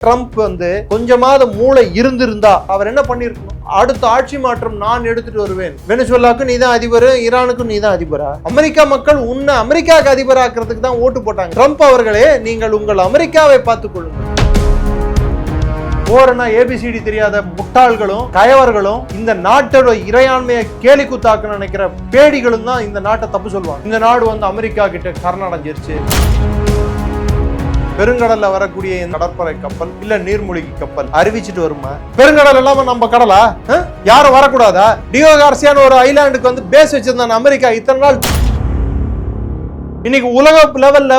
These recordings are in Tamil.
ட்ரம்ப் கொஞ்சமாவது மூளை இருந்திருந்தா அவர் என்ன பண்ணிருக்கணும்? அடுத்த ஆட்சி மாற்றம் நான் எடுத்துட்டு வருவேன், வெனிசுவேலாவுக்கு நீ தான் அதிபர், ஈரானுக்கும் நீ தான் அதிபரா? அமெரிக்கா மக்கள் உன்னை அமெரிக்காவுக்கு அதிபராக்கிறதுக்கு தான் ஓட்டு போட்டாங்க. ட்ரம்ப் அவர்களே, நீங்கள் உங்கள் அமெரிக்காவை பார்த்துக் கொள்ளுங்கள். போறனா ஏபிசிடி தெரியாத முட்டாள்களும் கயவர்களும் இந்த நாட்டோட இறையாண்மையை கேலி குத்தாக்க நினைக்கிற பேடிகளும் தான் இந்த நாட்டை தப்பு சொல்லுவாங்க. இந்த நாடு அமெரிக்கா கிட்ட சரணடைஞ்சிருச்சு. பெருங்கடல்ல வரக்கூடிய கடற்படை கப்பல் இல்ல நீர்மூழ்கி கப்பல் அறிவிச்சிட்டு வருமா? பெருங்கடல் இல்லாம நம்ம கடலா? யாரும் வரக்கூடாதா? டியோ கார்சியான்னு ஒரு ஐலாண்டுக்கு பேஸ் வச்சிருந்தாங்க அமெரிக்கா இத்தனை நாள். இன்னைக்கு உலக லெவல்ல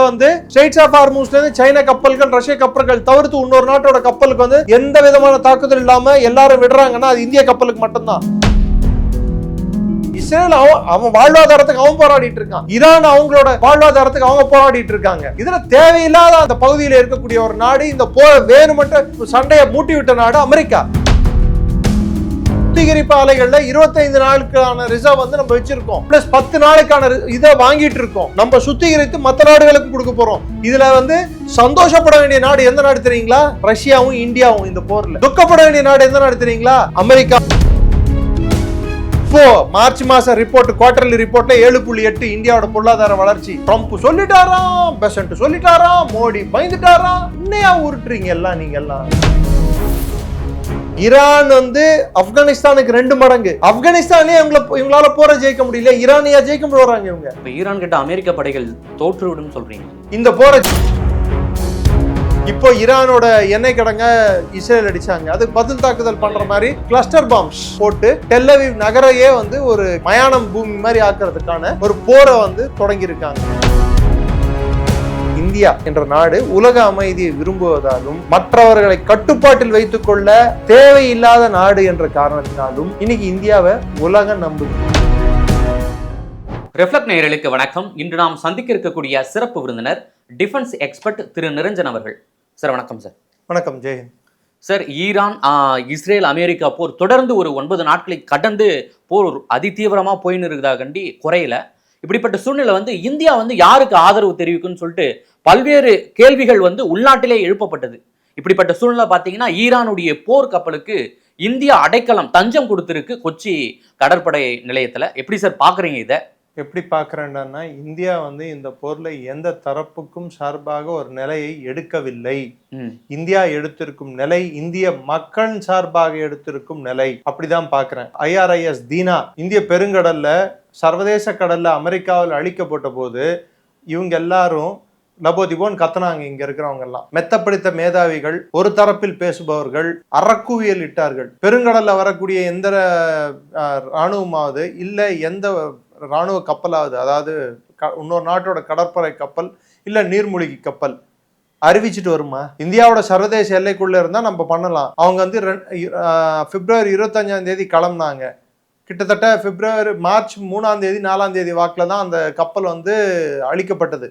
ஸ்ட்ரெய்ட்ஸ் ஆஃப் ஹார்மூஸ்ல இருந்து சைனா கப்பல்கள் ரஷ்ய கப்பல்கள் தவிர்த்து இன்னொரு நாட்டோட கப்பலுக்கு எந்த விதமான தாக்குதல் இல்லாம எல்லாரும் விடுறாங்கன்னா அது இந்திய கப்பலுக்கு மட்டும்தான். இஸ்ரேல் அவன் வாழ்வாதாரத்துக்கு அவன் போராடிட்டு இருக்கான், ஈரான் அவங்களோட வாழ்வாதாரத்துக்கு அவங்க போராடிட்டு இருக்காங்க. இதுல தேவையில்லாத அந்த பகுதியில் இருக்கக்கூடிய ஒரு நாடு இந்த வேணுமற்ற சண்டையை மூட்டி விட்ட நாடு அமெரிக்கா. சுத்திகரிப்பு ஆலைகள்ல 25 நாளுக்கான ரிசர்வ் நம்ம வச்சிருக்கோம், பிளஸ் 10 நாளுக்கான இதை வாங்கிட்டு இருக்கோம். நம்ம சுத்திகரித்து மற்ற நாடுகளுக்கு கொடுக்க போறோம். இதுல சந்தோஷப்பட வேண்டிய நாடு எந்த நாடு தெரியுங்களா? ரஷ்யாவும் இந்தியாவும். இந்த போர்ல துக்கப்பட வேண்டிய நாடு எந்த நாடு தெரியுங்களா? அமெரிக்கா. இப்போ மார்ச் மாசம் ரிப்போர்ட், குவார்டர்லி ரிப்போர்ட்ல 7.8 இந்தியாவோட பொருளாதார வளர்ச்சி. ட்ரம்ப் சொல்லிட்டாராம், பெசன்ட் சொல்லிட்டாராம், மோடி பயந்துட்டாராம். என்னையா உருட்டுறீங்க எல்லாம் நீங்க எல்லாம்? ஈரான் ஆப்கானிஸ்தானுக்கு 2 மடங்கு. ஆப்கானிஸ்தானே இவங்களால போற ஜெயிக்க முடியல, ஈரானியா ஜெயிக்க போறாங்க இவங்க. ஈரான் கிட்ட அமெரிக்க படைகள் தோற்றுவிடும் சொல்றீங்க. இந்த போற இப்போ ஈரானோட எண்ணெய் கிடங்க இஸ்ரேல் அடிச்சாங்க, அதுக்கு பதில் தாக்குதல் பண்ற மாதிரி கிளஸ்டர் பாம்ஸ் போட்டு டெல் அவீவ் நகரையே ஒரு மயானம் பூமி மாதிரி ஆக்குறதுக்கான ஒரு போரை தொடங்கி இருக்காங்க. இந்தியா என்ற நாடு உலக அமைதியை விரும்புவதாலும் மற்றவர்களை கட்டுப்பாட்டில் வைத்துக் கொள்ள தேவையில்லாத நாடு என்ற காரணத்தினாலும் இன்னைக்கு இந்தியாவை உலகம் நம்புது. ரெஃப்ளெக்ட் நேயர்களுக்கு வணக்கம். இன்று நாம் சந்திக்க இருக்கக்கூடிய சிறப்பு விருந்தினர் டிஃபென்ஸ் எக்ஸ்பர்ட் திரு நிரஞ்சன் அவர்கள். சார் வணக்கம். சார் வணக்கம். Jai Hind. Sir, Iran Israel America போர் தொடர்ந்து ஒரு 9 நாட்களை கடந்து போர் அதிதீவிரமா போயின்னு இருக்குதா கண்டி குறையில. இப்படிப்பட்ட சூழ்நிலை இந்தியா யாருக்கு ஆதரவு தெரிவிக்கும்னு சொல்லிட்டு பல்வேறு கேள்விகள் உள்நாட்டிலே எழுப்பப்பட்டது. இப்படிப்பட்ட சூழ்நிலை பார்த்தீங்கன்னா ஈரானுடைய போர் கப்பலுக்கு இந்தியா அடைக்கலம் தஞ்சம் கொடுத்திருக்கு கொச்சி கடற்படை நிலையத்துல. எப்படி சார் பாக்குறீங்க இதை? எப்படி பார்க்குறேன்னா, இந்தியா இந்த போர்ல எந்த தரப்புக்கும் சார்பாக ஒரு நிலையை எடுக்கவில்லை. இந்தியா எடுத்திருக்கும் நிலை இந்திய மக்கள் சார்பாக எடுத்திருக்கும் நிலை, அப்படிதான் பார்க்கிறேன். IRIS தீனா இந்திய பெருங்கடல்ல சர்வதேச கடல்ல அமெரிக்காவில் அழிக்கப்பட்ட போது இவங்க எல்லாரும் நபோதிபோன் கத்தனாங்க. இங்க இருக்கிறவங்க எல்லாம் மெத்தப்படுத்த மேதாவிகள், ஒரு தரப்பில் பேசுபவர்கள், அறக்குவியல் இட்டார்கள். பெருங்கடல்ல வரக்கூடிய எந்த இராணுவமாவது இல்ல எந்த இராணுவ கப்பலாவது, அதாவது இன்னொரு நாட்டோட கடற்படை கப்பல் இல்ல நீர்மூழ்கி கப்பல் அறிவிச்சிட்டு வருமா? இந்தியாவோட சர்வதேச எல்லைக்குள்ள இருந்தா நம்ம பண்ணலாம். அவங்க பிப்ரவரி 25ஆம் தேதி கிளம்புனாங்க. கிட்டத்தட்ட மார்ச் 3ஆம் தேதி 4ஆம் தேதி வாக்குல தான் அந்த கப்பல் அழிக்கப்பட்டது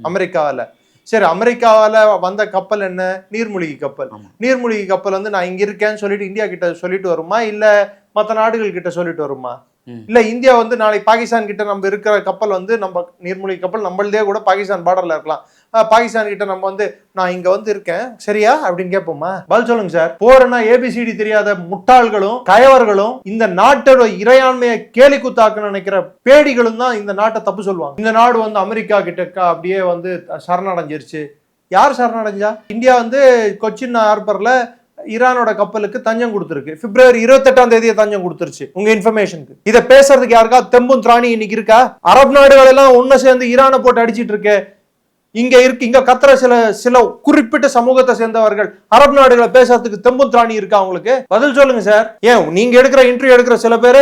அமெரிக்காவில. சரி, அமெரிக்காவில வந்த கப்பல் என்ன? நீர்மூழ்கி கப்பல். நீர்மூழ்கி கப்பல் நான் இங்க இருக்கேன்னு சொல்லிட்டு இந்தியா கிட்ட சொல்லிட்டு வருமா, இல்ல மற்ற நாடுகள் கிட்ட சொல்லிட்டு வருமா? இல்ல இந்தியா நாளைக்கு பாகிஸ்தான் கிட்ட நம்ம இருக்கிற கப்பல் நம்ம நீர்மூழ்கி கப்பல் நம்மளதே கூட பாகிஸ்தான் பார்டர்ல இருக்கலாம். பாகிஸ்தான் கிட்ட நம்ம நான் இங்க இருக்கேன் சரியா அப்படின்னு கேட்போமா? பதில் சொல்லுங்க சார். போறனா ஏபிசிடி தெரியாத முட்டாள்களும் கயவர்களும் இந்த நாட்டோட இறையாண்மையை கேலி குத்தாக்க நினைக்கிற பேடிகளும் தான் இந்த நாட்டை தப்பு சொல்லுவாங்க. இந்த நாடு அமெரிக்கா கிட்ட அப்படியே சரணடைஞ்சிருச்சு. யார் சரணடைஞ்சா? இந்தியா கொச்சின் ஹார்பர்ல ஈரானோட கப்பலுக்கு தஞ்சம் கொடுத்திருக்கு. பிப்ரவரி 28ஆம் தேதியை தஞ்சம் கொடுத்துருச்சு. உங்க இன்ஃபர்மேஷனுக்கு. இதை பேசுறதுக்கு யாருக்கா தெம்பும் திராணி இன்னைக்கு இருக்கா? அரபு நாடுகள் எல்லாம் ஒன்னு சேர்ந்து ஈரானை போட்டு அடிச்சிட்டு இருக்கு. இங்க கத்துற சில குறிப்பிட்ட சமூகத்தை சேர்ந்தவர்கள் அரபு நாடுகளை பேசுறதுக்கு தெம்பும் திராணி இருக்கா உங்களுக்கு? பதில் சொல்லுங்க சார். ஏன் நீங்க எடுக்கிற இன்டர்வியூ எடுக்கிற சில பேரே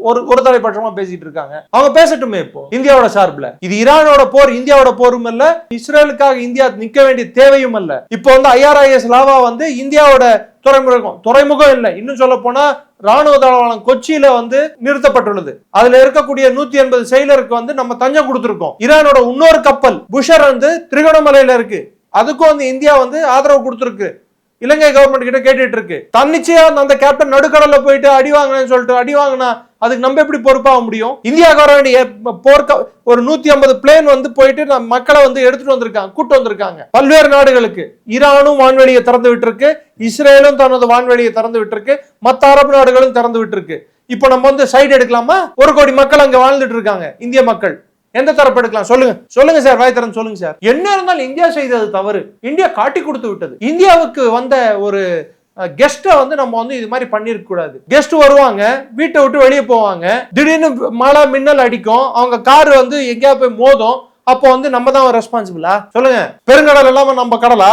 ஒரு தலைப்பட்சமா பேசிட்டு இருக்காங்க. அவங்க பேசட்டுமே. இப்போ இந்தியாவோட சார்பில் இது ஈரானோட போர் இந்தியாவோட போரும் இல்ல, இஸ்ரேலுக்காக இந்தியா நிக்க வேண்டிய தேவையும் இல்ல. இப்போ IRIS லாவா இந்தியாவோட துறைமுகம் இல்லை, இன்னும் சொல்ல போனா ராணுவ தளவாளம் கொச்சியில நிறுத்தப்பட்டுள்ளது. அதுல இருக்கக்கூடிய 180 செயலருக்கு நம்ம தஞ்சம் கொடுத்திருக்கோம். ஈரானோட இன்னொரு கப்பல் புஷர் திரிகோணமலையில இருக்கு, அதுக்கும் இந்தியா ஆதரவு கொடுத்திருக்கு. இலங்கை கவர்மெண்ட் கிட்ட கேட்டுட்டு இருக்கு. தன்னிச்சையா அந்த கேப்டன் நடுக்கடல்ல போயிட்டு அடி வாங்கினேன்னு சொல்லிட்டு அடி வாங்கினா அதுக்கு நம்ம எப்படி பொறுப்பாக முடியும்? இந்தியாவுக்கு வர வேண்டிய போர்க்க ஒரு 150 பிளேன் வந்து போயிட்டு நம்ம மக்களை வந்து எடுத்துட்டு வந்திருக்காங்க, கூட்டு வந்திருக்காங்க பல்வேறு நாடுகளுக்கு. ஈரானும் வான்வெளியை திறந்து விட்டுருக்கு, இஸ்ரேலும் தனது வான்வெளியை திறந்து விட்டுருக்கு, மற்ற அரபு நாடுகளும் திறந்து விட்டுருக்கு. இப்போ நம்ம வந்து சைடு எடுக்கலாமா? 1 கோடி மக்கள் அங்க வாழ்ந்துட்டு இருக்காங்க, இந்திய மக்கள். எந்த தரப்பு எடுக்கலாம்? சொல்லுங்க சார், வாய் திறந்து சொல்லுங்க சார். என்ன இருந்தாலும் இந்தியா செய்தது தவறு, இந்தியா காட்டி கொடுத்து விட்டது. இந்தியாவுக்கு வந்த ஒரு கெஸ்ட்டை வந்து நம்ம வந்து இது மாதிரி பண்ணிருக்க கூடாது. கெஸ்ட் வருவாங்க, வீட்டை விட்டு வெளியே போவாங்க, திடீர்னு மழை மின்னல் அடிக்கும், அவங்க கார் வந்து எங்கேயா போய் மோதும், அப்போ வந்து நம்ம தான் ரெஸ்பான்சிபிளா? சொல்லுங்க. பெருங்கடல் இல்லாம நம்ம கடலா?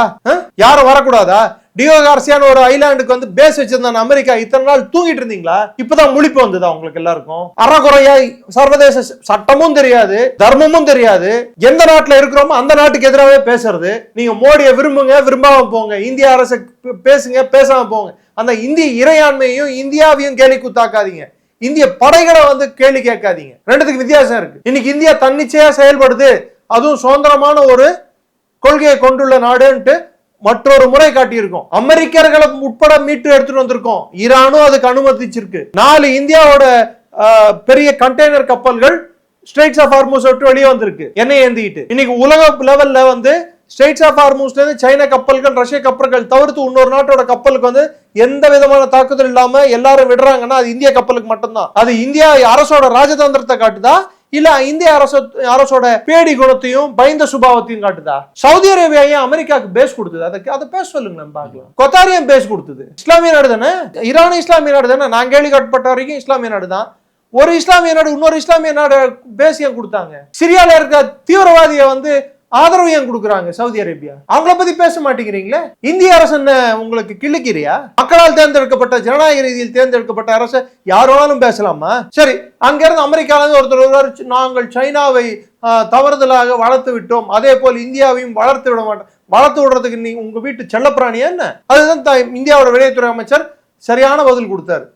யாரும் வரக்கூடாதா? டியோ கார்சியான்னு ஒரு ஐலாண்டுக்கு வந்து பேஸ் வச்சிருந்தாங்க அமெரிக்கா. இத்தனை நாள் தூங்கிட்டு இருந்தீங்களா? இப்பதான் முழிப்பு வந்ததா உங்களுக்கு எல்லாருக்கும்? அறகுறையா சர்வதேச சட்டமும் தெரியாது, தர்மமும் தெரியாது, எந்த நாட்டுல இருக்கிறோமோ அந்த நாட்டுக்கு எதிராகவே பேசுறது. நீங்க மோடியை விரும்புங்க, விரும்பாம போங்க, இந்திய அரசு பேசுங்க, பேசாம போங்க. அந்த இந்திய இறையாண்மையும் இந்தியாவையும் கேலி குத்தாக்காதீங்க, இந்திய படைகளை வந்து கேள்வி கேட்காதீங்க. ரெண்டுத்துக்கு வித்தியாசம் இருக்கு. இன்னைக்கு இந்தியா தன்னிச்சையா செயல்படுது, அதுவும் சுதந்திரமான ஒரு கொள்கையை கொண்டுள்ள நாடுன்ட்டு மற்றொரு முறை காட்டியிருக்கோம். அமெரிக்கர்களை உட்பட மீட்டு எடுத்துட்டு வந்திருக்கோம். ஈரானும் அதுக்கு அனுமதிச்சிருக்கு. 4 இந்தியாவோட பெரிய கண்டெய்னர் கப்பல்கள் ஸ்ட்ரெய்ட்ஸ் ஆஃப் ஹார்மூஸ் விட்டு வெளியே வந்திருக்கு, எண்ணெய் ஏந்திக்கிட்டு. இன்னைக்கு உலக லெவல்ல வந்து ஸ்ட்ரெய்ட்ஸ் ஆஃப் ஹார்மூஸ்ல இருந்து சைனா கப்பல்கள், ரஷ்ய கப்பல்கள் தவிர்த்து இன்னொரு நாட்டோட கப்பலுக்கு வந்து எந்த விதமான தாக்குதல் இல்லாம எல்லாரும் விடுறாங்கன்னா அது இந்திய கப்பலுக்கு மட்டும்தான். அது இந்தியா அரசோட ராஜதந்திரத்தை காட்டுதா, இல்ல இந்திய அரசோட பேடி குணத்தையும் பயந்த சுபாவத்தையும் காட்டுதா? சவுதி அரேபியா ஏன் அமெரிக்காவுக்கு பேஸ் கொடுத்தது? அதை பேச சொல்லுங்க, நம்ம பார்க்கலாம். கொத்தாரியம் பேஸ் கொடுத்தது இஸ்லாமிய நாடு தானே, ஈரான் இஸ்லாமிய நாடு தானே. நான் கேள்விப்பட்ட வரைக்கும் இஸ்லாமிய நாடு தான். ஒரு இஸ்லாமிய நாடு இன்னொரு இஸ்லாமிய நாடு பேஸ் ஏன் கொடுத்தாங்க? சிரியால இருக்க தீவிரவாதியை வந்து ஆதரவு ஏன் கொடுக்குறாங்க சவுதி அரேபியா? அவங்கள பத்தி பேச மாட்டேங்கிறீங்களே. இந்திய அரசு என்ன உங்களுக்கு கிள்ளுக்கிறியா? மக்களால் தேர்ந்தெடுக்கப்பட்ட, ஜனநாயக ரீதியில் தேர்ந்தெடுக்கப்பட்ட அரசு யாரோனாலும் பேசலாமா? சரி, அங்க இருந்து அமெரிக்கால இருந்து ஒருத்தர் நாங்கள் சைனாவை தவறுதலாக வளர்த்து விட்டோம், அதே போல் இந்தியாவையும் வளர்த்து விட மாட்டோம். வளர்த்து விடுறதுக்கு நீங்க உங்க வீட்டு செல்லப்பிராணியா என்ன? அதுதான் இந்தியாவோட வெளியுறவுத்துறை அமைச்சர் சரியான பதில் கொடுத்தாரு.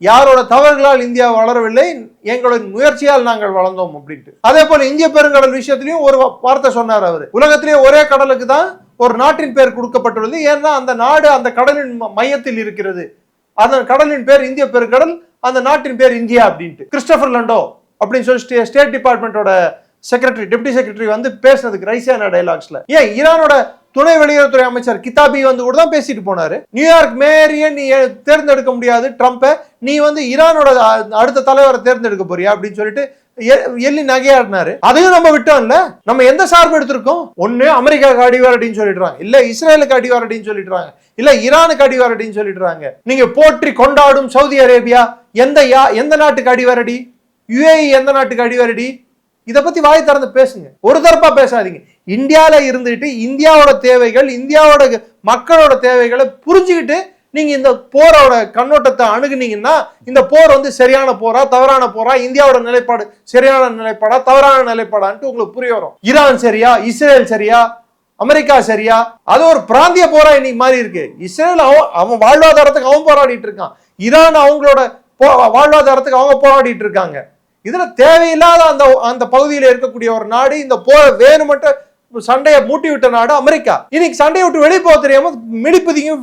யாரோட தவறுகளால் இந்தியா வளரவில்லை, எங்களோட முயற்சியால் நாங்கள் வளர்ந்தோம் அப்படின்ட்டு. அதே போல இந்திய பெருங்கடல் விஷயத்திலையும் ஒரு வார்த்தை சொன்னார் அவரு. உலகத்திலேயே ஒரே கடலுக்கு தான் ஒரு நாட்டின் பேர் கொடுக்கப்பட்டுள்ளது, ஏன்னா அந்த நாடு அந்த கடலின் மையத்தில் இருக்கிறது, அந்த கடலின் பேர் இந்திய பெருங்கடல், அந்த நாட்டின் பேர் இந்தியா அப்படின்ட்டு. கிறிஸ்டோபர் லண்டோ அப்படின்னு சொல்லி ஸ்டேட் டிபார்ட்மெண்டோட செக்ரட்டரி, டெப்டி செக்ரட்டரி வந்து பேசுனதுக்கு ரைசியான டயலாக்ஸ்ல. ஏன் ஈரானோட துணை வெளியுறவுத்துறை அமைச்சர் கிதாபி வந்து கூட தான் பேசிட்டு போனாரு. நியூயார்க் மேயரையே நீ தேர்ந்தெடுக்க முடியாது ட்ரம்ப்பை, நீ வந்து ஈரானோட அடுத்த தலைவரை தேர்ந்தெடுக்க போறியா அப்படின்னு சொல்லிட்டு எள்ளி நகையாடினாரு. அதையும் நம்ம விட்டோம்ல. நம்ம எந்த சார்பு எடுத்திருக்கோம்? ஒண்ணு அமெரிக்காவுக்கு அடிவார் அப்படின்னு சொல்லிடுறாங்க, இல்ல இஸ்ரேலுக்கு அடிவார் அப்படின்னு சொல்லிடுறாங்க, இல்ல ஈரானுக்கு அடிவார் அப்படின்னு சொல்லிடுறாங்க. நீங்க போற்றி கொண்டாடும் சவுதி அரேபியா எந்த நாட்டுக்கு அடிவாரடி? UAE எந்த நாட்டுக்கு அடிவாரடி? இத பத்தி வாய் திறந்து பேசுங்க, ஒரு தரப்பா பேசாதீங்க. இந்தியால இருந்துட்டு இந்தியாவோட தேவைகள், இந்தியாவோட மக்களோட தேவைகளை புரிஞ்சுக்கிட்டு நீங்க இந்த போரோட கண்ணோட்டத்தை அணுகுனீங்கன்னா இந்த போர் வந்து சரியான போரா தவறான போரா, இந்தியாவோட நிலைப்பாடு சரியான நிலைப்பாடா தவறான நிலைப்பாடான்ட்டு உங்களுக்கு புரிய வரும். ஈரான் சரியா, இஸ்ரேல் சரியா, அமெரிக்கா சரியா? அது ஒரு பிராந்திய போரா இன்னைக்கு மாறி இருக்கு. இஸ்ரேல் அவன் வாழ்வாதாரத்துக்கு அவன் போராடிட்டு இருக்கான், ஈரான் அவங்களோட வாழ்வாதாரத்துக்கு அவங்க போராடிட்டு இருக்காங்க. இதுல தேவையில்லாத அந்த பகுதியில் இருக்கக்கூடிய ஒரு நாடு இந்த போர் வேணுமென்ற சண்டையை மூட்டி விட்ட நாடு அமெரிக்கா. இன்னைக்கு சண்டையை விட்டு வெளியே போக தெரியாம மிடிப்பதியும்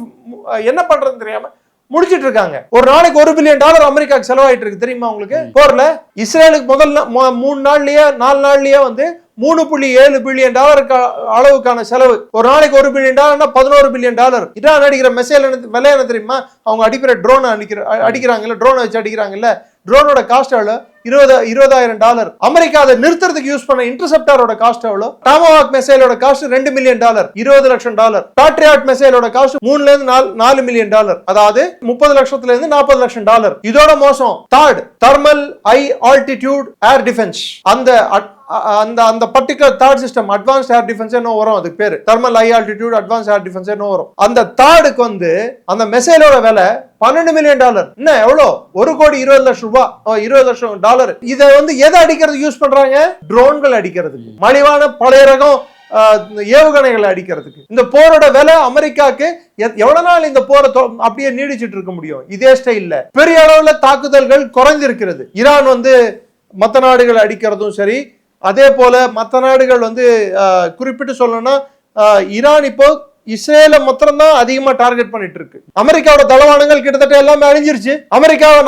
என்ன பண்றதுன்னு தெரியாம முடிச்சிட்டு இருக்காங்க. ஒரு நாளைக்கு $1 பில்லியன் அமெரிக்காவுக்கு செலவாயிட்டு இருக்கு தெரியுமா உங்களுக்கு? போர்ல இஸ்ரேலுக்கு முதல் 3 நாள்லயே 4 நாள்லயே வந்து $3.7 பில்லியன் அளவுக்கான செலவு. ஒரு நாளைக்கு $1 பில்லியன் $11 பில்லியன். ஈரான் அடிக்கிற மெசைல் விலை என்ன தெரியுமா? அவங்க அடிக்கிற ட்ரோன் அடிக்கிறாங்கல்ல, ட்ரோனை வச்சு அடிக்கிறாங்கல்ல, ட்ரோனோட காஸ்ட் எவ்வளவு? $20,000. அமெரிக்கா அதை நிறுத்துறதுக்கு யூஸ் பண்ண இன்டர்செப்டாரோட காஸ்ட் எவ்வளவு? டாமஹாக் மிசைலோட காஸ்ட் $2 மில்லியன், $20 லட்சம். பேட்ரியாட் மிசைலோட காஸ்ட் $3 இருந்து $4 மில்லியன், அதாவது $30 லட்சத்துல இருந்து $40 லட்சம். இதோட மோசம் தாட் thermal high altitude air defence. அந்த பர்டிகுலர் தாட் சிஸ்டம் அட்வான்ஸ்ட் ஏர் டிஃபென்ஸ் என்ன வரும், அதுக்கு பேரு thermal high altitude advance air defence என்ன வரும். அந்த தாடுக்கு வந்து அந்த மிசைலோட விலை $12 மில்லியன். என்ன எவ்வளவு? $1,20,00,000, $20 லட்சம். இதை வந்து எதை அடிக்கிறது யூஸ் பண்றாங்க? ட்ரோன்கள் அடிக்கிறதுக்கு, மலிவான பழைய ரகம் ஏவுகணைகளை அடிக்கிறதுக்கு. இந்த போரோட விலை அமெரிக்காக்கு எவ்வளவு நாள் இந்த போரை அப்படியே நீடிச்சிட்டு இருக்க முடியும்? இதே ஸ்டைல்ல பெரிய அளவுல தாக்குதல்கள் குறைந்திருக்கிறது. ஈரான் வந்து மற்ற நாடுகள் அடிக்கிறதும் சரி, அதே போல மற்ற நாடுகள் வந்து குறிப்பிட்டு சொல்லணும்னா ஈரான் இப்போ இஸ்ரேல மாத்திரம் தான் அதிகமா டார்கெட் பண்ணிட்டு இருக்கு. அமெரிக்காவோட தளவாடங்கள் கிட்டத்தட்ட எல்லாமே அழிஞ்சிருச்சு. அமெரிக்காவை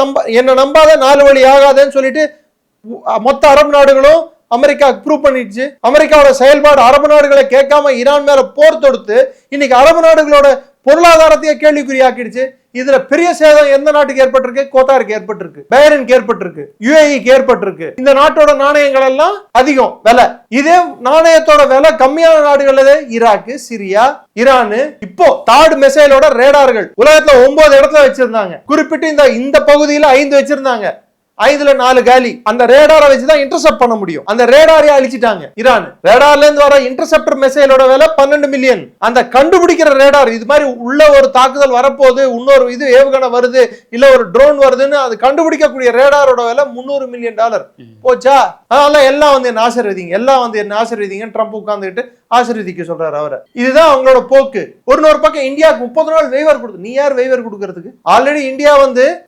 என்ன நம்பாத 4 வழி ஆகாதுன்னு சொல்லிட்டு மொத்த அரபு நாடுகளும் அமெரிக்கா ப்ரூவ் பண்ணிடுச்சு. அமெரிக்காவோட செயல்பாடு அரபு நாடுகளை கேட்காம ஈரான் மேல போர் தொடுத்து இன்னைக்கு அரபு நாடுகளோட பொருளாதாரத்தையே கேள்விக்குறியாக்கிடுச்சு. இதுல பெரிய சேதம் எந்த நாட்டுக்கு ஏற்பட்டிருக்கு? கோத்தாருக்கு ஏற்பட்டிருக்கு, பஹ்ரைனுக்கு ஏற்பட்டிருக்கு, யுஏஇக்கு ஏற்பட்டிருக்கு. இந்த நாட்டோட நாணயங்கள் எல்லாம் அதிகம் விலை. இதே நாணயத்தோட விலை கம்மியான நாடுகள் ஈராக்கு, சிரியா, ஈரான். இப்போ தாட் மிசைலோட ரேடார்கள் உலகத்துல 9 இடத்துல வச்சிருந்தாங்க. குறிப்பிட்டு இந்த பகுதியில 5 வச்சிருந்தாங்க. 5ல 4 காலி. அந்த ரேடாரை வச்சுதான் இன்டர்செப்ட் பண்ண முடியும். அந்த ரேடாரையே அழிச்சிட்டாங்க ஈரான். ரேடார்ல இருந்து வர இன்டர்செப்டர் மிசைலோட விலை 12 மில்லியன். அந்த கண்டுபிடிக்கிற ரேடார் இது மாதிரி உள்ள ஒரு தாக்குதல் வரப்போகுது, இன்னொரு இது ஏவுகணை வருது, இல்ல ஒரு ட்ரோன் வருதுன்னு அது கண்டுபிடிக்கக்கூடிய ரேடாரோட விலை $300 மில்லியன். போச்சா? அதனால எல்லாம் என்ன ஆசீர்வதிங்க, எல்லாம் என்ன ஆசீர்வதிங்க ட்ரம்ப் உட்கார்ந்துட்டு ஆசீர்வதிக்க சொல்றாரு அவரை. இதுதான் அவங்களோட போக்கு. ஒரு பக்கம் இந்தியாவுக்கு 30 நாள் வெய்வர் கொடுத்து, நீ யார் வெய்வர் கொடுக்கறதுக்கு? ஆல்ரெடி இந்தியா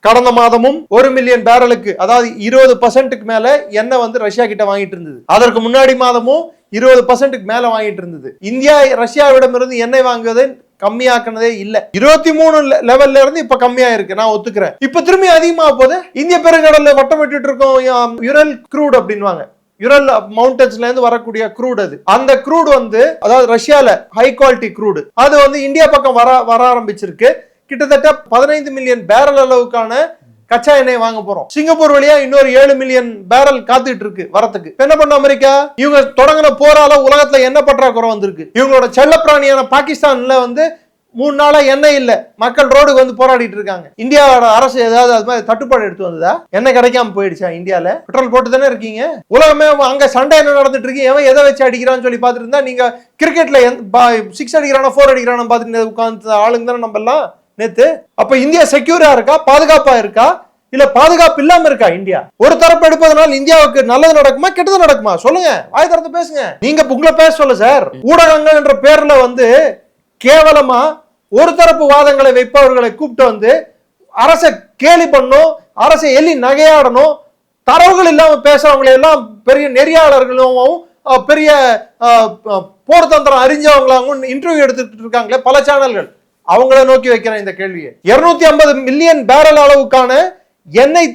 கடந்த மாதமும் 1 மில்லியன் பேரலுக்கு, அதாவது 20% மேல எண்ணெய் ரஷ்யா கிட்ட வாங்கிட்டு இருந்தது. அதற்கு முன்னாடி மாதமும் 20% மேல வாங்கிட்டு இருந்தது. இந்தியா ரஷ்யாவிடம் இருந்து எண்ணெய் வாங்குவதை கம்மியாக்குனதே இல்ல. 23 லெவல்ல இருந்து இப்ப கம்மியா இருக்கு, நான் ஒத்துக்கிறேன். இப்ப திரும்பி அதிகமா போகுது. இந்திய பெருங்கடல்ல வட்டம் விட்டுட்டு இருக்கோம் யுரல் க்ரூட் அப்படின்வாங்க. யுரல் மவுண்டன்ஸ்ல இருந்து வரக்கூடிய க்ரூட் அது. அந்த க்ரூட் அதாவது ரஷ்யால ஹை குவாலிட்டி க்ரூட் அது இந்தியா பக்கம் வர ஆரம்பிச்சிருக்கு. கிட்டத்தட்ட 15 மில்லியன் பேரல் அளவுக்கான கச்சா எண்ணெய் வாங்க போறோம். சிங்கப்பூர் வழியா இன்னொரு 7 மில்லியன் பேரல் காத்துட்டு இருக்கு வரத்துக்கு. என்ன பண்ண அமெரிக்கா? இவங்க தொடங்கின போரால உலகத்துல எண்ணெய் பற்றாக்குறை வந்திருக்கு. இவங்களோட செல்லப்பிராணியான பாகிஸ்தான்ல 3 நாளா எண்ணெய் இல்ல, மக்கள் ரோடுக்கு போராடிட்டு இருக்காங்க. இந்தியாவோட அரசு ஏதாவது அது மாதிரி தட்டுப்பாடு எடுத்து வந்ததா? எண்ணெய் கிடைக்காம போயிடுச்சா? இந்தியால பெட்ரோல் போட்டு தானே இருக்கீங்க. உலகமே அங்க சண்டை என்ன நடந்துட்டு இருக்கு, எவன் எதை வச்சு அடிக்கிறான்னு சொல்லி பாத்துட்டு இருந்தா, நீங்க கிரிக்கெட்ல 6 அடிக்கிறானா 4 அடிக்கிறான பாத்துட்டு உட்கார்ந்து ஆளுங்க தானே நம்ம எல்லாம் நேத்து. அப்ப இந்தியா செக்யூரா இருக்கா, பாதுகாப்பா இருக்கா, இல்ல பாதுகாப்பு இல்லாம இருக்கா இந்தியா? ஒரு தரப்பு எடுப்பதனால இந்தியாவுக்கு நல்லது நடக்குமா கெட்டது நடக்குமா? சொல்லுங்க, வாய் திறந்து பேசுங்க. நீங்க உங்களை பேச சொல்ல சார். ஊடகங்கள் என்ற பேர்ல கேவலமா ஒரு தரப்பு வாதங்களை வைப்பவர்களை கூப்பிட்டு அரசை கேலி பண்ணும், அரசை எள்ளி நகையாடணும், தரவுகள் இல்லாம பேசுறவங்களை எல்லாம் பெரிய நெறியாளர்களும் பெரிய போர் தந்திரம் அறிஞ்சவங்களாகவும் இன்டர்வியூ எடுத்துட்டு இருக்காங்களே பல சேனல்கள். அவங்கள நோக்கி வைக்கிறேன் இந்த கேள்வியை. 250 மில்லியன் பேரல் அளவுக்கான எண்ணெய்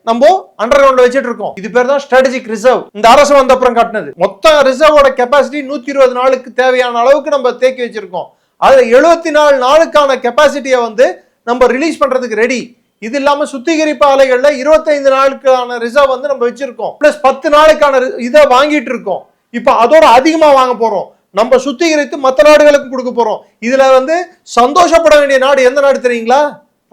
நம்ம அண்டர் கிரவுண்ட்ல வச்சிட்டு இருக்கோம். இது பேர் தான் ஸ்ட்ராட்டஜிக் ரிசர்வ். இந்த அரசு வந்த அப்புறம் காட்டினது. மொத்த ரிசர்வோட கெப்பாசிட்டி 120 நாளுக்கு தேவையான அளவுக்கு நம்ம தேக்கி வச்சிருக்கோம். அதுல 74 நாளுக்கான கெப்பாசிட்டியை நம்ம ரிலீஸ் பண்றதுக்கு ரெடி. இது இல்லாம சுத்திகரிப்பு ஆலைகள்ல 25 நாளுக்கான ரிசர்வ் நம்ம வச்சிருக்கோம். பிளஸ் 10 நாளுக்கான இதை வாங்கிட்டு இருக்கோம். இப்ப அதோட அதிகமா வாங்க போறோம். நம்ம சுத்திகரித்து மற்ற நாடுகளுக்கு கொடுக்க போறோம். இதுல சந்தோஷப்பட வேண்டிய நாடு எந்த நாடு தெரியுங்களா?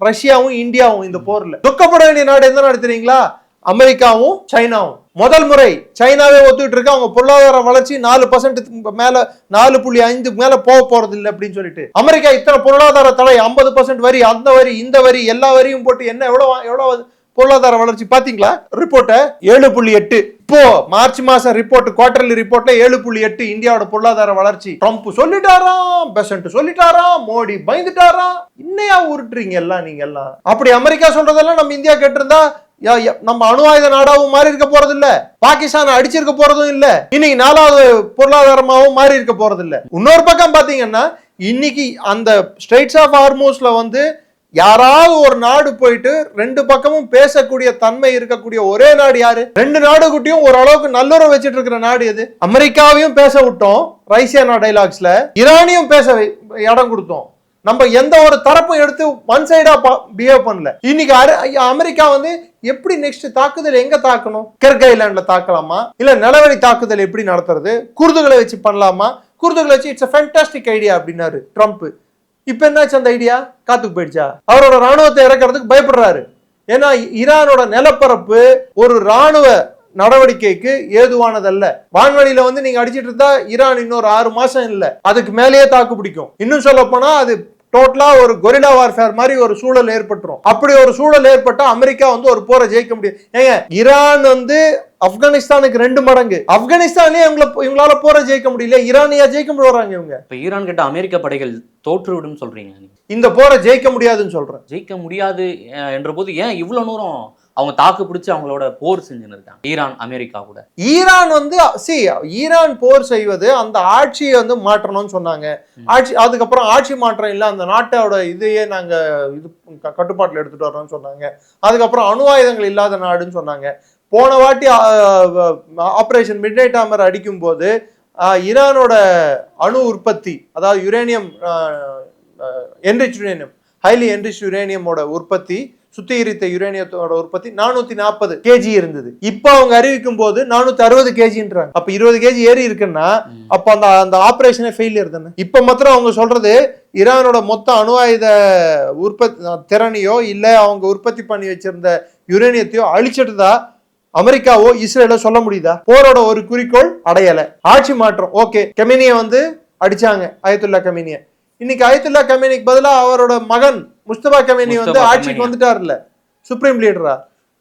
ரஷ்யாவும் இந்தியாவும். இந்த போர்ல துக்கப்பட வேண்டிய நாடு எந்த நாடு தெரியுங்களா? அமெரிக்காவும் சைனாவும். முதல் முறை சைனாவே ஒத்துக்கிட்டு இருக்கு அவங்க பொருளாதார வளர்ச்சி 4% மேல 4.5 மேல போறது இல்லை அப்படின்னு சொல்லிட்டு. அமெரிக்கா இத்தனை பொருளாதார தடை, 50% வரி, அந்த வரி இந்த வரி எல்லா வரியும் போட்டு என்ன எவ்வளவு பொருளாதார வளர்ச்சி பாத்தீங்களா? ரிப்போர்ட்ட 7.8. இப்போ மார்ச் மாசம் ரிப்போர்ட், குவார்டர்லி ரிப்போர்ட்ல 7.8 இந்தியாவோட பொருளாதார வளர்ச்சி. ட்ரம்ப் சொல்லிட்டாராம், பெசன்ட் சொல்லிட்டாராம், மோடி பயந்துட்டாராம். இன்னையா உருட்டுறீங்க எல்லாம் நீங்க எல்லாம்? அப்படி அமெரிக்கா சொல்றதெல்லாம் நம்ம இந்தியா கேட்டிருந்தா நம்ம அணு ஆயுத நாடாவும் மாறி இருக்க போறது இல்ல, பாகிஸ்தான் அடிச்சிருக்க போறதும் இல்ல, இன்னைக்கு 4வது பொருளாதாரமாவும் மாறி இருக்க போறது இல்ல. இன்னொரு பக்கம் பாத்தீங்கன்னா இன்னைக்கு அந்த ஸ்ட்ரெய்ட்ஸ் ஆஃப் ஹார்மூஸ்ல யாராவது ஒரு நாடு போயிட்டு 2 பக்கமும் பேசக்கூடிய தன்மை இருக்கக்கூடிய ஒரே நாடு யாரு? 2 நாடுகிட்டையும் ஓரளவுக்கு நல்லுறவு வச்சிட்டு இருக்கிற நாடு எது? அமெரிக்காவையும் பேச விட்டோம் ரைசியானா டைலாக்ஸ்ல, ஈரானையும் பேச இடம் கொடுத்தோம். நம்ம எந்த ஒரு தரப்பும் எடுத்து ஒன் சைடா பிஹேவ் பண்ணல. இன்னைக்கு அமெரிக்கா எப்படி நெக்ஸ்ட் தாக்குதல் எங்க தாக்கணும்? கெர்க் ஐலாண்ட்ல தாக்கலாமா, இல்ல நிலவழி தாக்குதல் எப்படி நடத்துறது, குர்துகளை வச்சு பண்ணலாமா? குர்துகளை வச்சு இட்ஸ் a fantastic ஐடியா அப்படின்னாரு ட்ரம்ப். இப்ப என்னாச்சு அந்த ஐடியா? காத்துக்கு போயிடுச்சா? அவரோட ராணுவத்தை இறக்கிறதுக்கு பயப்படுறாரு. ஏன்னா ஈரானோட நிலப்பரப்பு ஒரு ராணுவ நடவடிக்கைக்கு ஏதுவானதல்ல. வான்வெளியில நீங்க அடிச்சிட்டு இருந்தா ஈரான் இன்னொரு 6 மாசம் இல்ல அதுக்கு மேலேயே தாக்கு பிடிக்கும். இன்னும் சொல்ல போனா அது டோட்டலா ஒரு கொரில்லா வார்ஃபேர் மாதிரி ஒரு சூழல் ஏற்பட்டுரும். அப்படி ஒரு சூழல் ஏற்பட்டா அமெரிக்கா ஒரு போரை ஜெயிக்க முடியும். ஏங்க ஈரான் ஆப்கானிஸ்தானுக்கு 2 மடங்கு. ஆப்கானிஸ்தானே இவங்களால போரை ஜெயிக்க முடியல, ஈரானியா ஜெயிக்க முடியறாங்க இவங்க. இப்ப ஈரான் கிட்ட அமெரிக்க படைகள் தோற்றுவிடும் சொல்றீங்க? இந்த போரை ஜெயிக்க முடியாதுன்னு சொல்றேன். ஜெயிக்க முடியாது என்ற போது ஏன் இவ்வளவு தூரம் அவங்க தாக்கு பிடிச்சி அவங்களோட போர் செஞ்சுன்னு இருக்காங்க ஈரான் அமெரிக்கா கூட. ஈரான் வந்து ஈரான் போர் செய்வது அந்த ஆட்சியை வந்து மாற்றணும்னு சொன்னாங்க. ஆட்சி அதுக்கப்புறம் ஆட்சி மாற்றம் இல்லை, அந்த நாட்டோட இதையே நாங்க இது கட்டுப்பாட்டில் எடுத்துட்டு வரோம்னு சொன்னாங்க. அதுக்கப்புறம் அணு ஆயுதங்கள் இல்லாத நாடுன்னு சொன்னாங்க. போன வாட்டி ஆபரேஷன் மிட்நைட் ஹாமர் அடிக்கும் போது ஈரானோட அணு உற்பத்தி, அதாவது uranium, enrich uranium, highly enrich யுரேனியமோட உற்பத்தி, சுத்திகரித்த யுரேனியத்தோட உற்பத்தி 440 கேஜி இருந்தது. இப்ப அவங்க அறிவிக்கும் போது 460 கேஜின்றாங்க. அப்ப 20 கேஜி ஏறி இருக்குன்னா அப்ப அந்த ஆபரேஷனே ஃபெயிலியர் தானே. இப்ப மாத்திரம் அவங்க சொல்றது ஈரானோட மொத்த அணு ஆயுத உற்பத்தி திறனையோ இல்ல அவங்க உற்பத்தி பண்ணி வச்சிருந்த யுரேனியத்தையோ அழிச்சிட்டுதா அமெரிக்காவோ இஸ்ரேலோ சொல்ல முடியுதா? போரோட ஒரு குறிக்கோள் அடையல, ஆட்சி மாற்றம். ஓகே, கெமினியை வந்து அடிச்சாங்க, அயத்துல்லா கெமினியை. இன்னைக்கு அயத்துல்லா கெமினிக்கு பதிலா அவரோட மகன் முஸ்தபா கெமினி வந்து ஆட்சிக்கு வந்துட்டார்ல, சுப்ரீம் லீடரா.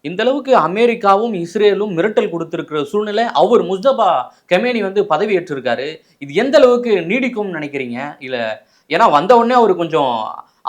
இந்த அளவுக்கு அமெரிக்காவும் இஸ்ரேலும் மிரட்டல் கொடுத்திருக்கிற சூழ்நிலை, அவர் முஸ்தபா கெமேனி வந்து பதவி ஏற்றிருக்காரு. இது எந்த அளவுக்கு நீடிக்கும்னு நினைக்கிறீங்க? இல்ல ஏன்னா வந்த உடனே அவர் கொஞ்சம்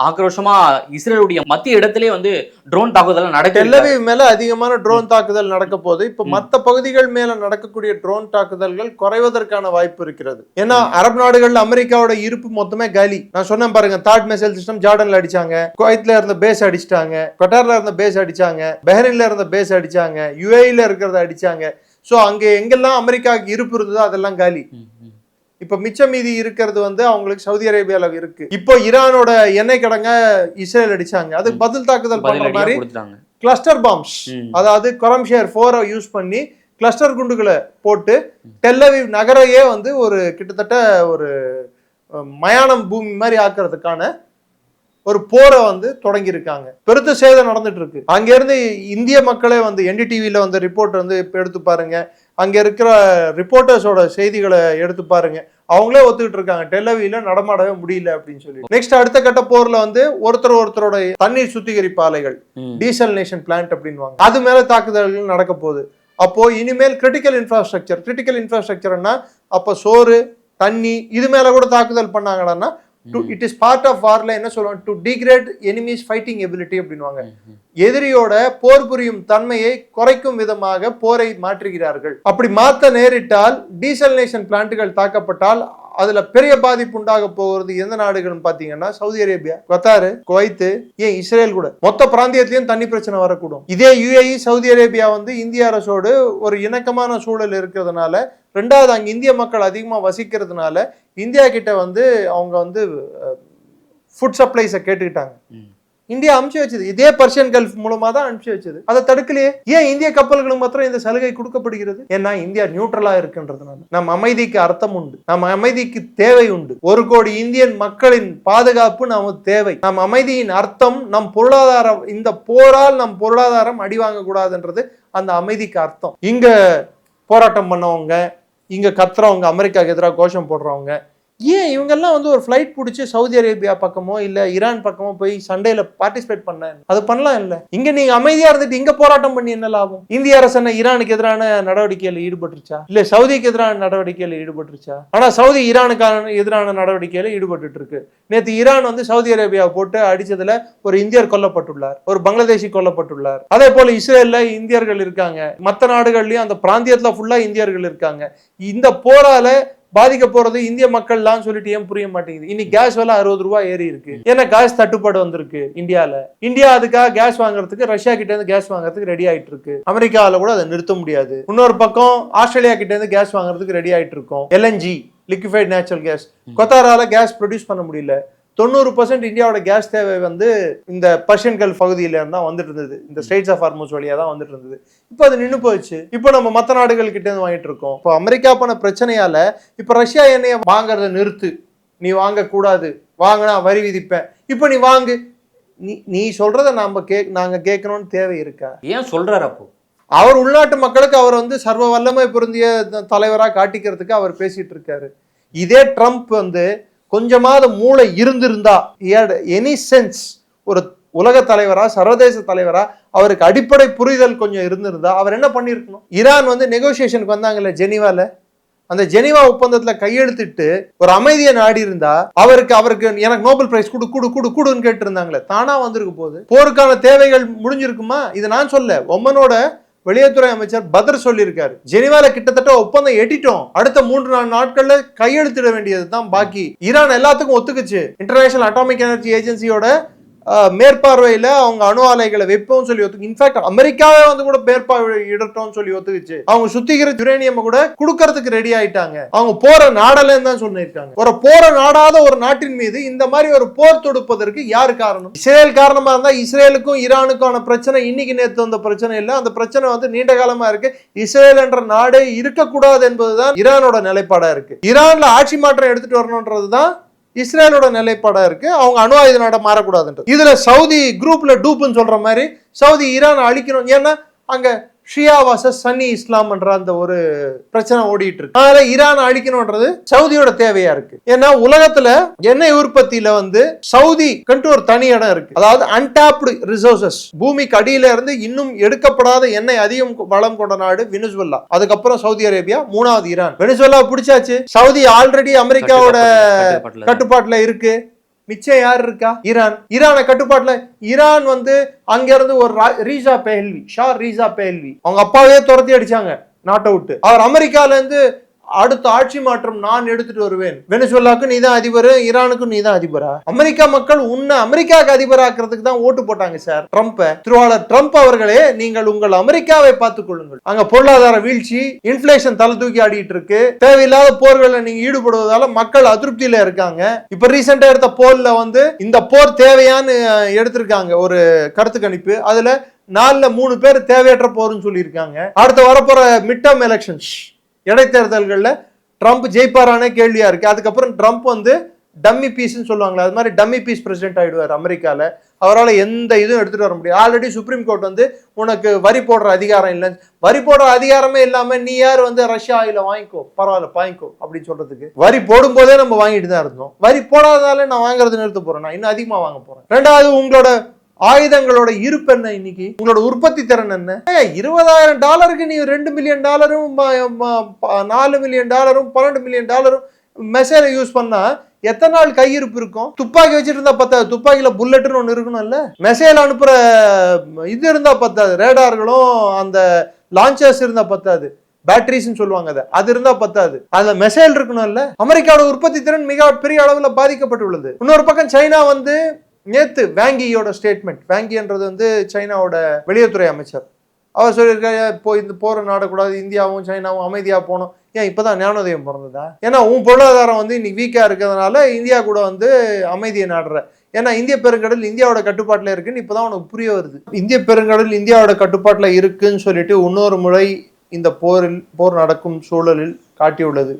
ஆக்ரோஷமா இஸ்ரேலுடைய மத்திய இடத்திலே வந்து ட்ரோன் தாக்குதல் நடக்க, டெல்லவிவ் மேல அதிகமான ட்ரோன் தாக்குதல் நடக்க போது. இப்ப மத்த பகுதிகள் மேல நடக்கக்கூடிய ட்ரோன் தாக்குதல்கள் குறைவதற்கான வாய்ப்பு இருக்கிறது. ஏன்னா அரபு நாடுகள்ல அமெரிக்காவோட இருப்பு மொத்தமே காலி. நான் சொன்னேன் பாருங்க, தாட் மிசைல் சிஸ்டம் ஜார்டன்ல அடிச்சாங்க, குவைத்ல இருந்த பேஸ் அடிச்சிட்டாங்க, கட்டார்ல இருந்த பேஸ் அடிச்சாங்க, பஹ்ரைன்ல இருந்த பேஸ் அடிச்சாங்க, யுஏஇல இருக்கிறத அடிச்சாங்க. சோ அங்க எங்கெல்லாம் அமெரிக்காவுக்கு இருப்பு இருந்ததோ அதெல்லாம் காலி. இப்ப மிச்ச மீதி இருக்கிறது வந்து அவங்களுக்கு சவுதி அரேபியால இருக்கு. இப்போ ஈரானோட எண்ணெய் கிடங்க இஸ்ரேல் அடிச்சாங்க, அதுக்கு பதில் தாக்குதல் பண்ற மாதிரி கிளஸ்டர் பாம்ஸ், அதாவது கொரம்ஷியர் 4 யூஸ் பண்ணி கிளஸ்டர் குண்டுகளை போட்டு டெல்லவிவ் நகரையே வந்து ஒரு கிட்டத்தட்ட ஒரு மயானம் பூமி மாதிரி ஆக்குறதுக்கான ஒரு போரை வந்து தொடங்கி இருக்காங்க. பெருத்த சேதம் நடந்துட்டு இருக்கு. அங்க இருந்து இந்திய மக்களே வந்து என்டிடிவில வந்து ரிப்போர்ட் வந்து எடுத்து பாருங்க, அங்க இருக்கிற ரிப்போர்ட்டர்ஸோட செய்திகளை எடுத்து பாருங்க, அவங்களே ஒத்துக்கிட்டு இருக்காங்க டெல்லவில நடமாடவே முடியல அப்படின்னு சொல்லி. நெக்ஸ்ட் அடுத்த கட்ட போர்ல வந்து ஒருத்தரோட தண்ணீர் சுத்திகரிப்பு ஆலைகள், டீசல்னேஷன் பிளான்ட் அப்படின்வாங்க, அது மேல தாக்குதல்கள் நடக்க போகுது. அப்போ இனிமேல் கிரிட்டிக்கல் இன்ஃப்ராஸ்ட்ரக்சர்னா அப்ப சோறு தண்ணி இது மேல கூட தாக்குதல் பண்ணாங்கன்னா இட் இஸ் பார்ட் ஆஃப் வார்ல என்ன சொல்லுவாங்க, to degrade enemies fighting ability அப்படின்வாங்க. எதிரியோட போர் புரியும் தன்மையை குறைக்கும் விதமாக போரை மாற்றுகிறார்கள். அப்படி மாற்ற நேரிட்டால் டீசல்னேஷன் பிளான்ட்டுகள் தாக்கப்பட்டால் அதுல பெரிய பாதிப்பு உண்டாக போகிறது எந்த நாடுகள்னு பாத்தீங்கன்னா சவுதி அரேபியா, கத்தார், குவைத், ஏன் இஸ்ரேல் கூட. மொத்த பிராந்தியத்திலையும் தண்ணி பிரச்சனை வரக்கூடும். இதே யுஏஇ, சவுதி அரேபியா வந்து இந்திய அரசோடு ஒரு இணக்கமான சூழல் இருக்கிறதுனால, ரெண்டாவது அங்க இந்திய மக்கள் அதிகமா வசிக்கிறதுனால இந்தியா கிட்ட வந்து அவங்க வந்து ஃபுட் சப்ளைஸை கேட்டுக்கிட்டாங்க. இந்தியா அனுப்பிச்சு வச்சது இதே பர்ஷியன் கல்ஃப் மூலமா தான் அனுப்பிச்சு வச்சது. அதை தடுக்கலையே. ஏன் இந்திய கப்பல்களுக்கு மாத்திரம் இந்த சலுகை கொடுக்கப்படுகிறது? ஏன்னா இந்தியா நியூட்ரலா இருக்குன்றதுனால. நம் அமைதிக்கு அர்த்தம் உண்டு, நம்ம அமைதிக்கு தேவை உண்டு. 1 கோடி இந்தியன் மக்களின் பாதுகாப்பு நமக்கு தேவை. நம் அமைதியின் அர்த்தம் நம் பொருளாதாரம், இந்த போரால் நம் பொருளாதாரம் அடி வாங்க கூடாதுன்றது அந்த அமைதிக்கு அர்த்தம். இங்க போராட்டம் பண்ணவங்க, இங்க கத்துறவங்க, அமெரிக்காவுக்கு எதிராக கோஷம் போடுறவங்க, ஏன் இவங்கெல்லாம் வந்து ஒரு ஃபிளைட் பிடிச்சி சவுதி அரேபியா பக்கமோ இல்ல ஈரான் பக்கமோ போய் சண்டையில பார்ட்டிசிபேட் பண்ண? அது பண்ணலாம் இல்ல. இங்க நீங்க அமைதியா இருந்துட்டு இங்க போராட்டம் பண்ணி என்ன லாபம்? இந்திய அரசு ஈரானுக்கு எதிரான நடவடிக்கையில ஈடுபட்டுருச்சா? இல்ல சவுதிக்கு எதிரான நடவடிக்கையில ஈடுபட்டுருச்சா? ஆனா சவுதி ஈரானுக்கான எதிரான நடவடிக்கையில ஈடுபட்டு இருக்கு. நேற்று ஈரான் வந்து சவுதி அரேபியாவை போட்டு அடிச்சதுல ஒரு இந்தியர் கொல்லப்பட்டுள்ளார், ஒரு பங்களாதேஷி கொல்லப்பட்டுள்ளார். அதே போல இஸ்ரேல்ல இந்தியர்கள் இருக்காங்க, மற்ற நாடுகள்லயும் அந்த பிராந்தியத்துல ஃபுல்லா இந்தியர்கள் இருக்காங்க. இந்த போரால பாதிக்க போறது இந்திய மக்கள்லாம் சொல்லிட்டு ஏன் புரிய மாட்டேங்குது? இன்னைக்கு கேஸ் விலை 60 ரூபாய் ஏறி இருக்கு. ஏன்னா கேஸ் தட்டுப்பாடு வந்திருக்கு இந்தியால. இந்தியா அதுக்காக கேஸ் வாங்குறதுக்கு ரஷ்யா கிட்ட இருந்து கேஸ் வாங்குறதுக்கு ரெடி ஆயிட்டு இருக்கு. அமெரிக்காவில கூட அதை நிறுத்த முடியாது. இன்னொரு பக்கம் ஆஸ்திரேலியா கிட்ட இருந்து கேஸ் வாங்குறதுக்கு ரெடி ஆயிட்டு இருக்கும். LNG, லிக்விஃபைட் நேச்சுரல் கேஸ், கொத்தாரால கேஸ் ப்ரொடியூஸ் பண்ண முடியல. 90% இந்தியாவோட கேஸ் தேவை வந்து இந்த பர்ஷியன் கல்ஃப் பகுதியில இருந்தா வந்துட்டு இருந்தது, இந்த ஸ்ட்ரெய்ட்ஸ் ஆஃப் ஹார்முஸ் வழியா தான் வந்துட்டு இருந்தது. இப்போ அது நின்று போச்சு. இப்போ நம்ம மற்ற நாடுகள் கிட்ட இருந்து வாங்கிட்டு இருக்கோம். இப்போ அமெரிக்கா பண்ண பிரச்சனையால இப்போ ரஷ்யா எண்ணெயை வாங்குறத நிறுத்து, நீ வாங்க கூடாது, வாங்கினா வரி விதிப்பேன், இப்போ நீ வாங்கு, நீ சொல்றத நாங்க கேட்கணும்னு தேவை இருக்கா? ஏன் சொல்றாரு? அப்போ அவர் உள்நாட்டு மக்களுக்கு அவர் வந்து சர்வ வல்லமை பொருந்திய தலைவராக காட்டிக்கிறதுக்கு அவர் பேசிட்டு இருக்காரு. இதே ட்ரம்ப் வந்து கொஞ்சமாவது மூளை இருந்திருந்தா, எனி சென்ஸ், ஒரு உலக தலைவரா சர்வதேச தலைவரா அவருக்கு அடிப்படை புரிதல் கொஞ்சம் இருந்திருந்தா அவர் என்ன பண்ணிருக்கணும்? ஈரான் வந்து நெகோசியேஷனுக்கு வந்தாங்கல்ல ஜெனீவால, அந்த ஜெனீவா ஒப்பந்தத்துல கையெழுத்திட்டு ஒரு அமைதியை நாடி இருந்தா அவருக்கு எனக்கு நோபல் பிரைஸ் குடுன்னு கேட்டு இருந்தாங்களே, தானா வந்திருக்கு போது. போருக்கான தேவைகள் முடிஞ்சிருக்குமா? இது நான் சொல்ல, ஒமனோட வெளியுறவுத்துறை அமைச்சர் பத்ர் சொல்லியிருக்காரு. ஜெனீவால கிட்டத்தட்ட ஒப்பந்தம் எட்டிட்டோம், அடுத்த 3-4 நாட்கள்ல கையெழுத்திட வேண்டியது தான் பாக்கி. ஈரான் எல்லாத்துக்கும் ஒத்துக்குச்சு. இன்டர்நேஷனல் அட்டாமிக் எனர்ஜி ஏஜென்சியோட மேற்பார்வையில அவங்க அணு ஆலைகளை வைப்போம் சொல்லி ஒத்துக்கு. இன்ஃபேக்ட் அமெரிக்காவே வந்து கூட மேற்பார்வையிடட்டும் சொல்லி ஒத்துக்குச்சு. அவங்க சுத்திகரிச்ச யுரேனியம் கூட கொடுக்கறதுக்கு ரெடி ஆயிட்டாங்க. அவங்க போற நாடலன்னு தான் சொல்லியிருக்காங்க. ஒரு போற நாடாத ஒரு நாட்டின் மீது இந்த மாதிரி ஒரு போர் தொடுப்பதற்கு யாரு காரணம்? இஸ்ரேல் காரணமா இருந்தா இஸ்ரேலுக்கும் ஈரானுக்கான பிரச்சனை இன்னைக்கு நேற்று வந்த பிரச்சனை இல்ல, அந்த பிரச்சனை வந்து நீண்ட காலமா இருக்கு. இஸ்ரேல் என்ற நாடே இருக்கக்கூடாது என்பதுதான் ஈரானோட நிலைப்பாடா இருக்கு. ஈரான்ல ஆட்சி மாற்றம் எடுத்துட்டு வரணும்ன்றதுதான் இஸ்ரேலோட நிலைப்பாடா இருக்கு. அவங்க அணு ஆயுத நாட மாறக்கூடாதுன்றது. இதுல சவுதி குரூப்ல டூப்னு சொல்ற மாதிரி சவுதி ஈரான் அழிக்கணும். ஏன்னா அங்க ஷியா வாசஸ் சன்னி இஸ்லாம் என்ற அந்த ஒரு பிரச்சனை ஓடிட்டு இருக்கு. அதனால ஈரான் அழிக்கணும்ன்றது சவுதியோட தேவையா இருக்கு. ஏன்னா உலகத்துல எண்ணெய் உற்பத்தியில வந்து சவுதி ஒரு தனி இடம் இருக்கு. அதாவது அன்டாப்டு ரிசோர்சஸ், பூமிக்கு அடியில இருந்து இன்னும் எடுக்கப்படாத எண்ணெய் அதிகம் வளம் கொண்ட நாடு வெனிசுவேலா. அதுக்கப்புறம் சவுதி அரேபியா, 3வது ஈரான். வெனிசுவேலா பிடிச்சாச்சு. சவுதி ஆல்ரெடி அமெரிக்காவோட கட்டுப்பாட்டுல இருக்கு. மிச்சம் யார் இருக்கா? ஈரான கட்டுப்பாட்டுல. ஈரான் வந்து அங்க இருந்து ஒரு ஷா ரீசா பெஹல்வி அவங்க அப்பாவே துரத்தி அடிச்சாங்க நாட்டை விட்டு. அவர் அமெரிக்கால இருந்து அடுத்த ஆட்சி மாற்றம் நான் எடுத்துட்டு வருவேன், வெனிசுவேலாவுக்கு நீதான் அதிபர், ஈரானுக்கும் நீதான் அதிபரா? அமெரிக்கா மக்கள் உன்னை அமெரிக்காவுக்கு அதிபராக்குறதுக்கு தான் ஓட்டு போட்டாங்க சார் ட்ரம்ப். திருவாளர் ட்ரம்ப் அவர்களே, நீங்கள் உங்கள் அமெரிக்காவை பார்த்துக் கொள்ளுங்கள். அங்க பொருளாதார வீழ்ச்சி, இன்ஃபிளேஷன் தலை தூக்கி ஆடிட்டு இருக்கு. தேவையில்லாத போர்களை நீங்க ஈடுபடுவதால மக்கள் அதிருப்தியில இருக்காங்க. இப்ப ரீசெண்டா எடுத்த போர்ல வந்து இந்த போர் தேவையான்னு எடுத்திருக்காங்க ஒரு கருத்து கணிப்பு. அதுல 4-3 பேர் தேவையற்ற போர்னு சொல்லியிருக்காங்க. அடுத்த வரப்போற மிட் டர்ம் எலெக்ஷன்ஸ், இடைத்தேர்தல்கள்ல ட்ரம்ப் ஜெயிப்பாரானே கேள்வியா இருக்கு. அதுக்கப்புறம் ட்ரம்ப் வந்து டம்மி பீஸ்ன்னு சொல்லுவாங்களா, அது மாதிரி டம்மி பீஸ் பிரசிடென்ட் ஆயிடுவார் அமெரிக்கால. அவரால் எந்த இதுவும் எடுத்துட்டு வர முடியாது. ஆல்ரெடி சுப்ரீம் கோர்ட் வந்து உனக்கு வரி போடுற அதிகாரம் இல்லை, வரி போடுற அதிகாரமே இல்லாம நீ யார் வந்து ரஷ்யா ஆயில வாங்கிக்கோ, பரவாயில்ல வாங்கிக்கோ அப்படின்னு சொல்றதுக்கு? வரி போடும் போதே நம்ம வாங்கிட்டு தான் இருந்தோம். வரி போடாததாலே நான் வாங்குறது நிறுத்த போறேன், நான் இன்னும் அதிகமா வாங்க போறேன். ரெண்டாவது, உங்களோட ஆயுதங்களோட இருப்பு என்ன? இன்னைக்கு உங்களோட உற்பத்தி திறன் என்ன? $20,000 நீ $2 million, $4 million, $12 million message use பண்ணா எத்தனை நாள் கையிருப்பு இருக்கும்? துப்பாக்கி வச்சுட்டு இருந்தா பத்தாது, துப்பாக்கியில புல்லட்னு ஒண்ணு இருக்கணும்ல. மெசேஜ் அனுப்புற இது இருந்தா பத்தாது, ரேடார்களும் அந்த லான்ச்சர்ஸ் இருந்தா பத்தாது, பேட்டரிஸ் சொல்லுவாங்க, அது இருந்தா பத்தாது, அதுல மெசேஜ் இருக்கணும்ல. அமெரிக்காவோட உற்பத்தி திறன் மிக பெரிய அளவுல பாதிக்கப்பட்டுள்ளது. இன்னொரு பக்கம் சைனா வந்து நேத்து வாங்கியோட ஸ்டேட்மெண்ட், வாங்கின்றது வந்து சைனாவோட வெளியுறவுத்துறை அமைச்சர், அவர் சொல்லியிருக்காரு, இப்போ இந்த போற நாடக்கூடாது, இந்தியாவும் சைனாவும் அமைதியா போனோம். ஏன் இப்பதான் ஞானோதயம் பிறந்ததா? ஏன்னா உன் பொருளாதாரம் வந்து இன்னைக்கு வீக்கா இருக்கிறதுனால இந்தியா கூட வந்து அமைதியை நாடுற. ஏன்னா இந்திய பெருங்கடல் இந்தியாவோட கட்டுப்பாட்டுல இருக்குன்னு இப்பதான் உனக்கு புரிய வருது. இந்திய பெருங்கடல் இந்தியாவோட கட்டுப்பாட்டுல இருக்குன்னு சொல்லிட்டு இன்னொரு முறை இந்த போர் நடக்கும் சூழலில் காட்டியுள்ளது.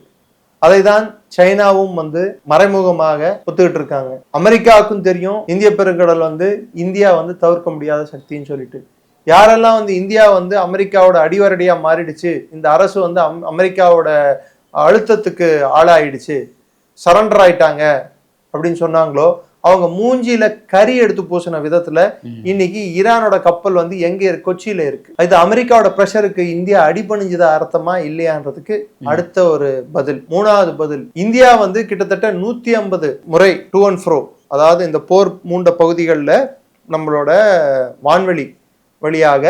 அதை தான் சைனாவும் வந்து மறைமுகமாக ஒத்துக்கிட்டு இருக்காங்க. அமெரிக்காவுக்கும் தெரியும் இந்திய பெருங்கடல் வந்து இந்தியா வந்து தவிர்க்க முடியாத சக்தின்னு சொல்லிட்டு. யாரெல்லாம் வந்து இந்தியா வந்து அமெரிக்காவோட அடிவரடியா மாறிடுச்சு, இந்த அரசு வந்து அமெரிக்காவோட அழுத்தத்துக்கு ஆளாயிடுச்சு, சரண்டர் ஆயிட்டாங்க அப்படின்னு சொன்னாங்களோ, அவங்க மூஞ்சியில கறி எடுத்து பூசின விதத்துல இன்னைக்கு ஈரானோட கப்பல் வந்து எங்க இருக்கு? கொச்சியில இருக்கு. இது அமெரிக்காவோட பிரஷருக்கு இந்தியா அடிபணிஞ்சதா அர்த்தமா இல்லையான்றதுக்கு அடுத்த ஒரு பதில். 3வது பதில், இந்தியா வந்து கிட்டத்தட்ட 150 முறை டு அண்ட் ஃப்ரோ, அதாவது இந்த போர் மூண்ட பகுதிகளில் நம்மளோட வான்வெளி வழியாக,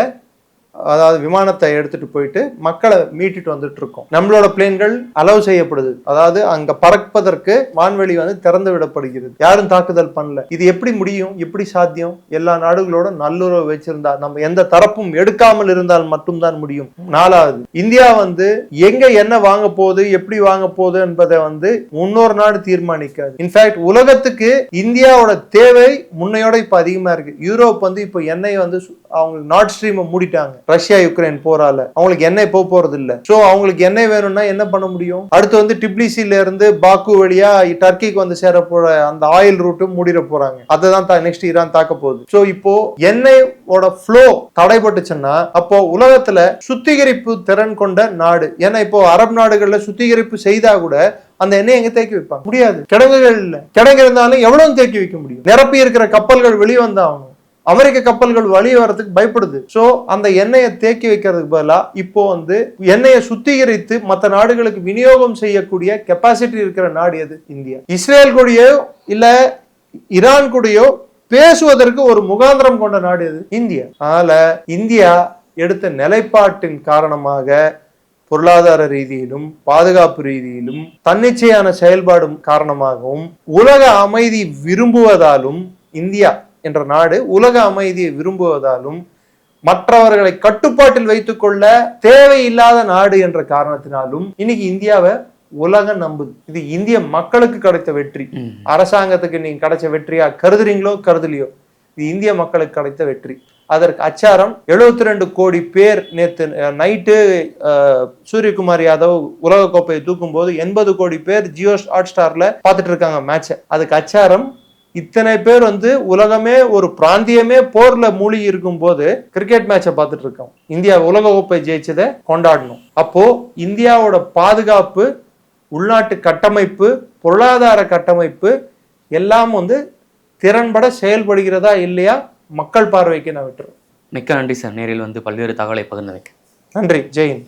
அதாவது விமானத்தை எடுத்துட்டு போயிட்டு மக்களை மீட்டுட்டு வந்துட்டு இருக்கோம். நம்மளோட பிளேன்கள் அலோவ் செய்யப்படுது, அதாவது அங்க பறப்பதற்கு வான்வெளி வந்து திறந்து விடப்படுகிறது. யாரும் தாக்குதல் பண்ணல. இது எப்படி முடியும்? எப்படி சாத்தியம்? எல்லா நாடுகளோட நல்லுறவு வச்சிருந்தா, நம்ம எந்த தரப்பும் எடுக்காமல் இருந்தால் மட்டும்தான் முடியும். 4வது, இந்தியா வந்து எங்க என்ன வாங்க போகுது, எப்படி வாங்க போகுது என்பதை வந்து முன்னொரு நாடு தீர்மானிக்காது. இன்ஃபேக்ட் உலகத்துக்கு இந்தியாவோட தேவை முன்னையோட இப்ப அதிகமா இருக்கு. யூரோப் வந்து இப்போ எண்ணெய் வந்து அவங்க நார்த் ஸ்ட்ரீமை மூடிட்டாங்க. ரஷ்யா யுக்ரைன் போரால அவங்களுக்கு எண்ணெய் போறது இல்ல. சோ அவங்களுக்கு எண்ணெய் வேணும்னா என்ன பண்ண முடியும்? அடுத்து வந்து டிப்லிசில இருந்து பாக்கு வழியா டர்க்கிக்கு வந்து சேர போற அந்த ஆயில் ரூட்டும் மூடிட போறாங்க. அதுதான் நெக்ஸ்ட் ஈரான் தாக்க போகுது. சோ இப்போ எண்ணெயோட ஃப்ளோ தடைபட்டுச்சுன்னா அப்போ உலகத்துல சுத்திகரிப்பு திறன் கொண்ட நாடு, ஏன்னா இப்போ அரபு நாடுகள்ல சுத்திகரிப்பு செய்தா கூட அந்த எண்ணெய் எங்க தேக்கி வைப்பாங்க? முடியாது. கிடங்குகள் இல்ல. கிடங்கு இருந்தாலும் எவ்வளவு தேக்கி வைக்க முடியும்? நிரப்பி இருக்கிற கப்பல்கள் வெளியே வந்தாகணும். அமெரிக்க கப்பல்கள் வழிய வரதுக்கு பயப்படுது. சோ அந்த எண்ணெயை தேக்கி வைக்கிறதுக்கு பதிலா இப்போ வந்து எண்ணெயை சுத்திகரித்து மற்ற நாடுகளுக்கு விநியோகம் செய்யக்கூடிய கெப்பாசிட்டி இருக்கிற நாடு எது? இந்தியா. இஸ்ரேல் கூடயோ இல்ல ஈரான் கூடயோ பேசுவதற்கு ஒரு முகாந்திரம் கொண்ட நாடு எது? இந்தியா. அதனால இந்தியா எடுத்த நிலைப்பாட்டின் காரணமாக பொருளாதார ரீதியிலும் பாதுகாப்பு ரீதியிலும் தன்னிச்சையான செயல்பாடும் காரணமாகவும் உலக அமைதி விரும்புவதாலும், இந்தியா என்ற நாடு உலக அமைதியை விரும்புவதாலும் மற்றவர்களை கட்டுப்பாட்டில் வைத்துக் கொள்ள தேவையில்லாத நாடு என்ற காரணத்தினாலும் இன்னைக்கு இந்தியாவை உலகம் நம்புது. இது இந்திய மக்களுக்கு கிடைத்த வெற்றி. அரசாங்கத்துக்கு நீங்க கிடைச்ச வெற்றியா கருதுறீங்களோ கருதலையோ, இது இந்திய மக்களுக்கு கிடைத்த வெற்றி. அதற்கு அச்சாரம் 72 கோடி பேர் நேத்து நைட்டு சூரியகுமார் யாதவ் உலக கோப்பையை தூக்கும் போது 80 கோடி பேர் ஜியோ ஹாட் ஸ்டார்ல பாத்துட்டு இருக்காங்க மேட்ச. அதுக்கு அச்சாரம் இத்தனை பேர் வந்து உலகமே ஒரு பிராந்தியமே போர்ல மூழ்கி இருக்கும் போது கிரிக்கெட் மேட்சை பார்த்துட்டு இருக்கோம். இந்தியா உலக கோப்பை ஜெயிச்சதை கொண்டாடணும். அப்போ இந்தியாவோட பாதுகாப்பு, உள்நாட்டு கட்டமைப்பு, பொருளாதார கட்டமைப்பு எல்லாம் வந்து திறன்பட செயல்படுகிறதா இல்லையா மக்கள் பார்வைக்கு நான் விட்டுறேன். மிக்க நன்றி சார், நேரில் வந்து பல்வேறு தகவலை பகிர்ந்தமைக்கு. நன்றி. ஜெயின்.